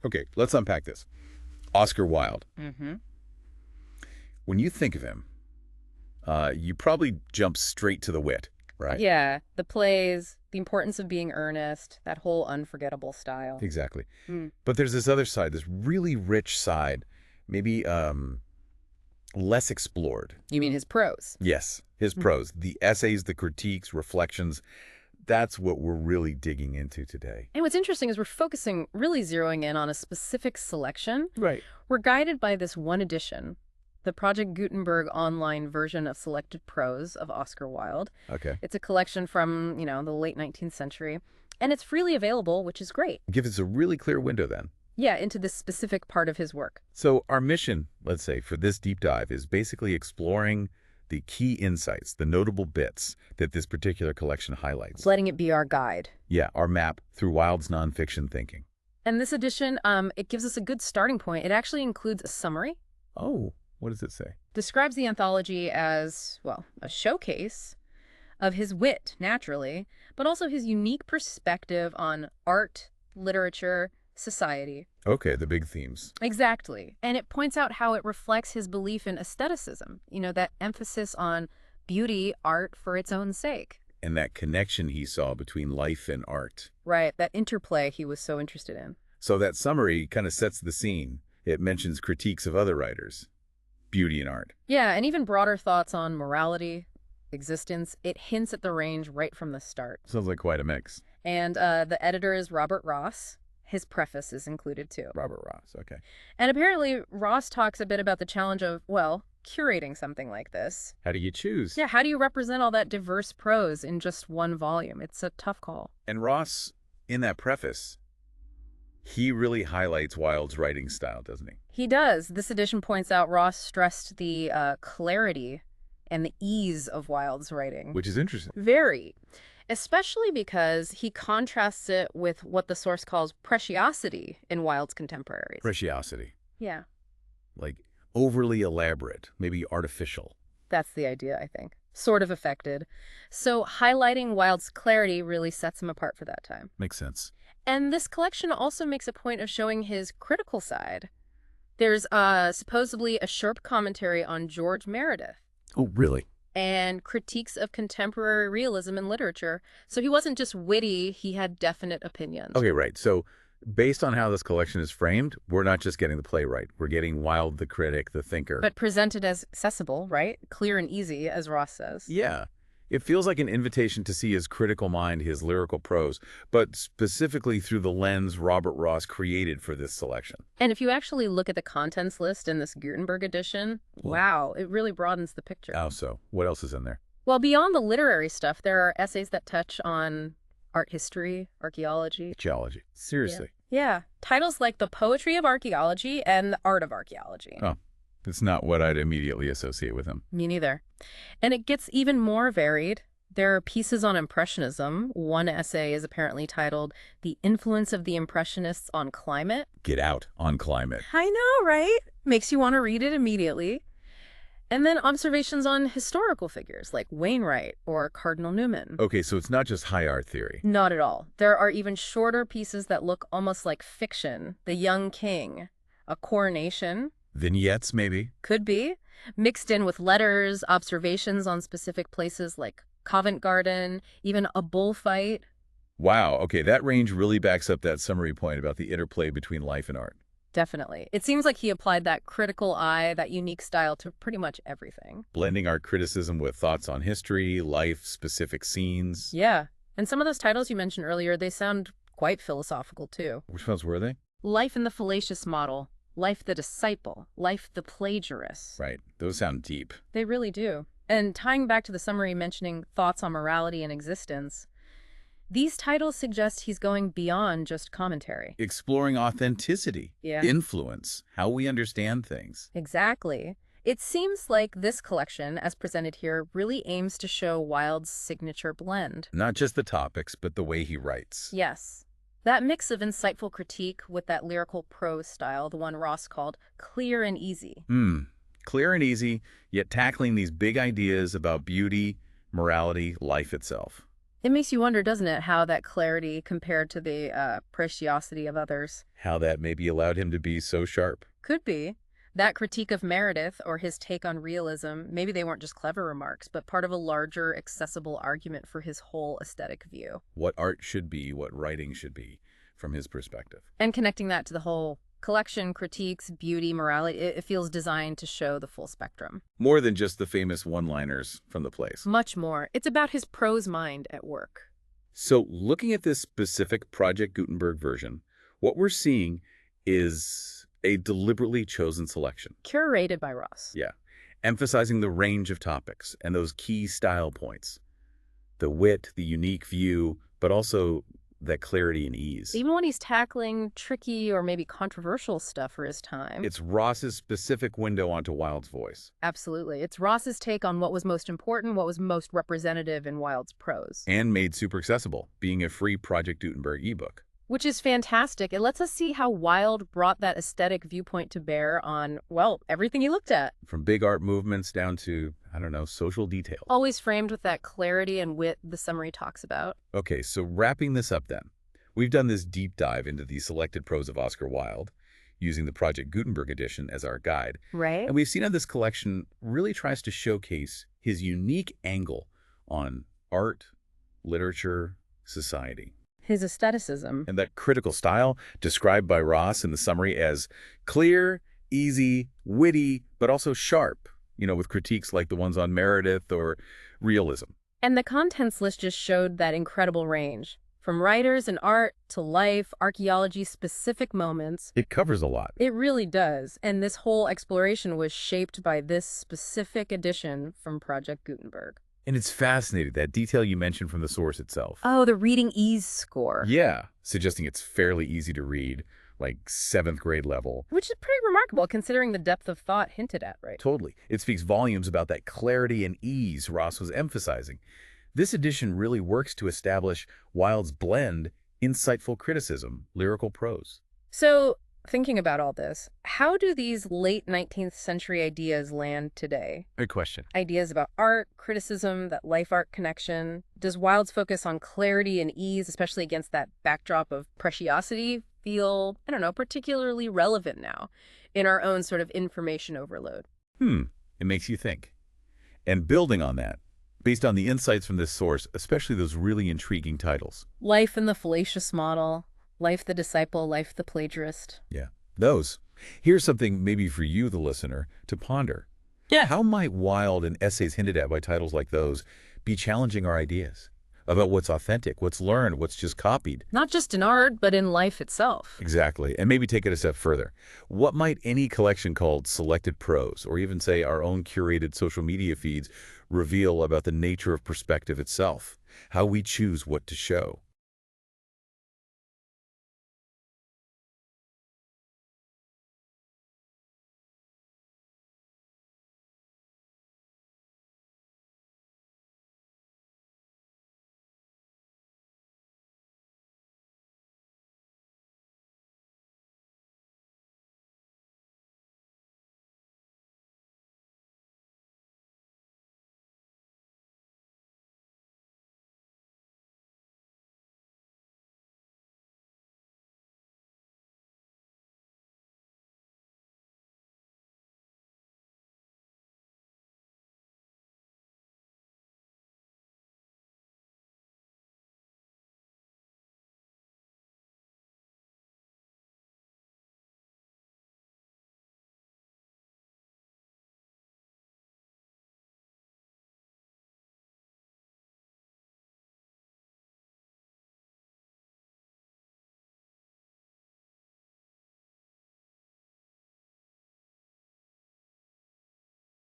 Okay, let's unpack this. Oscar Wilde. Mm-hmm. When you think of him, you probably jump straight to the wit, right? Yeah, the plays, the importance of being earnest, that whole unforgettable style. Exactly. Mm. But there's this other side, this really rich side, maybe less explored. You mean his prose? Yes, his prose, the essays, the critiques, reflections, that's what we're really digging into today. And what's interesting is we're focusing, really zeroing in on a specific selection. Right. We're guided by this one edition, the Project Gutenberg online version of selected prose of Oscar Wilde. Okay. It's a collection from, the late 19th century, and it's freely available, which is great. Give us a really clear window then. Yeah, into this specific part of his work. So our mission, let's say, for this deep dive is basically exploring the key insights, the notable bits that this particular collection highlights. Letting it be our guide. Yeah, our map through Wilde's nonfiction thinking. And this edition, it gives us a good starting point. It actually includes a summary. Oh, what does it say? Describes the anthology as, well, a showcase of his wit, naturally, but also his unique perspective on art, literature, society. Okay, the big themes. Exactly. And it points out how it reflects his belief in aestheticism, that emphasis on beauty, art for its own sake. And that connection he saw between life and art. Right, that interplay he was so interested in. So that summary kind of sets the scene. It mentions critiques of other writers, beauty and art. Yeah, and even broader thoughts on morality, existence. It hints at the range right from the start. Sounds like quite a mix. And the editor is Robert Ross. His preface is included too. Robert Ross, okay. And apparently Ross talks a bit about the challenge of, well, curating something like this. How do you choose? Yeah, how do you represent all that diverse prose in just one volume? It's a tough call. And Ross, in that preface, he really highlights Wilde's writing style, doesn't he? He does. This edition points out Ross stressed the clarity and the ease of Wilde's writing. Which is interesting. Very. Especially because he contrasts it with what the source calls preciosity in Wilde's contemporaries. Preciosity. Yeah. Like overly elaborate, maybe artificial. That's the idea, I think. Sort of affected. So highlighting Wilde's clarity really sets him apart for that time. Makes sense. And this collection also makes a point of showing his critical side. There's supposedly a sharp commentary on George Meredith. Oh, really? And critiques of contemporary realism in literature. So he wasn't just witty, he had definite opinions. Okay, right. So based on how this collection is framed, we're not just getting the playwright. We're getting Wilde, the critic, the thinker. But presented as accessible, right? Clear and easy, as Ross says. Yeah. It feels like an invitation to see his critical mind, his lyrical prose, but specifically through the lens Robert Ross created for this selection. And if you actually look at the contents list in this Gutenberg edition, wow, it really broadens the picture. How so? What else is in there? Well, beyond the literary stuff, there are essays that touch on art history, archaeology. Geology. Seriously. Yeah. Titles like The Poetry of Archaeology and The Art of Archaeology. Oh, that's not what I'd immediately associate with him. Me neither. And it gets even more varied. There are pieces on Impressionism. One essay is apparently titled The Influence of the Impressionists on Climate. Get out on climate. I know, right? Makes you want to read it immediately. And then observations on historical figures like Wainwright or Cardinal Newman. Okay, so it's not just high art theory. Not at all. There are even shorter pieces that look almost like fiction. The Young King, A Coronation. Vignettes, maybe? Could be. Mixed in with letters, observations on specific places like Covent Garden, even a bullfight. Wow, okay, that range really backs up that summary point about the interplay between life and art. Definitely. It seems like he applied that critical eye, that unique style to pretty much everything. Blending art criticism with thoughts on history, life, specific scenes. Yeah. And some of those titles you mentioned earlier, they sound quite philosophical too. Which ones were they? Life in the Fallacious Model, Life the Disciple, Life the Plagiarist. Right, those sound deep. They really do. And tying back to the summary mentioning thoughts on morality and existence, these titles suggest he's going beyond just commentary. Exploring authenticity, Yeah. influence, how we understand things. Exactly. It seems like this collection, as presented here, really aims to show Wilde's signature blend. Not just the topics, but the way he writes. Yes. That mix of insightful critique with that lyrical prose style, the one Ross called clear and easy. Clear and easy, yet tackling these big ideas about beauty, morality, life itself. It makes you wonder, doesn't it, how that clarity compared to the preciosity of others. How that maybe allowed him to be so sharp. Could be. That critique of Meredith or his take on realism, maybe they weren't just clever remarks, but part of a larger, accessible argument for his whole aesthetic view. What art should be, what writing should be, from his perspective. And connecting that to the whole collection, critiques, beauty, morality, it feels designed to show the full spectrum. More than just the famous one-liners from the plays. Much more. It's about his prose mind at work. So looking at this specific Project Gutenberg version, what we're seeing is a deliberately chosen selection. Curated by Ross. Yeah. Emphasizing the range of topics and those key style points. The wit, the unique view, but also that clarity and ease. Even when he's tackling tricky or maybe controversial stuff for his time. It's Ross's specific window onto Wilde's voice. Absolutely. It's Ross's take on what was most important, what was most representative in Wilde's prose. And made super accessible, being a free Project Gutenberg ebook. Which is fantastic. It lets us see how Wilde brought that aesthetic viewpoint to bear on, well, everything he looked at. From big art movements down to, I don't know, social details. Always framed with that clarity and wit the summary talks about. Okay, so wrapping this up then. We've done this deep dive into the selected prose of Oscar Wilde, using the Project Gutenberg edition as our guide. Right. And we've seen how this collection really tries to showcase his unique angle on art, literature, society. His aestheticism. And that critical style, described by Ross in the summary as clear, easy, witty, but also sharp, with critiques like the ones on Meredith or realism. And the contents list just showed that incredible range. From writers and art to life, archaeology, specific moments. It covers a lot. It really does. And this whole exploration was shaped by this specific edition from Project Gutenberg. And it's fascinating, that detail you mentioned from the source itself. Oh, the reading ease score. Yeah, suggesting it's fairly easy to read, like 7th grade level. Which is pretty remarkable considering the depth of thought hinted at, right? Totally. It speaks volumes about that clarity and ease Ross was emphasizing. This edition really works to establish Wilde's blend, insightful criticism, lyrical prose. So, thinking about all this, how do these late 19th century ideas land today? Good question. Ideas about art, criticism, that life-art connection. Does Wilde's focus on clarity and ease, especially against that backdrop of preciosity, feel, I don't know, particularly relevant now in our own sort of information overload? It makes you think. And building on that, based on the insights from this source, especially those really intriguing titles. Life in the Fallacious Model, Life the Disciple, Life the Plagiarist. Yeah, those. Here's something maybe for you, the listener, to ponder. Yeah. How might Wilde and essays hinted at by titles like those be challenging our ideas about what's authentic, what's learned, what's just copied? Not just in art, but in life itself. Exactly. And maybe take it a step further. What might any collection called Selected Prose, or even say our own curated social media feeds, reveal about the nature of perspective itself, how we choose what to show?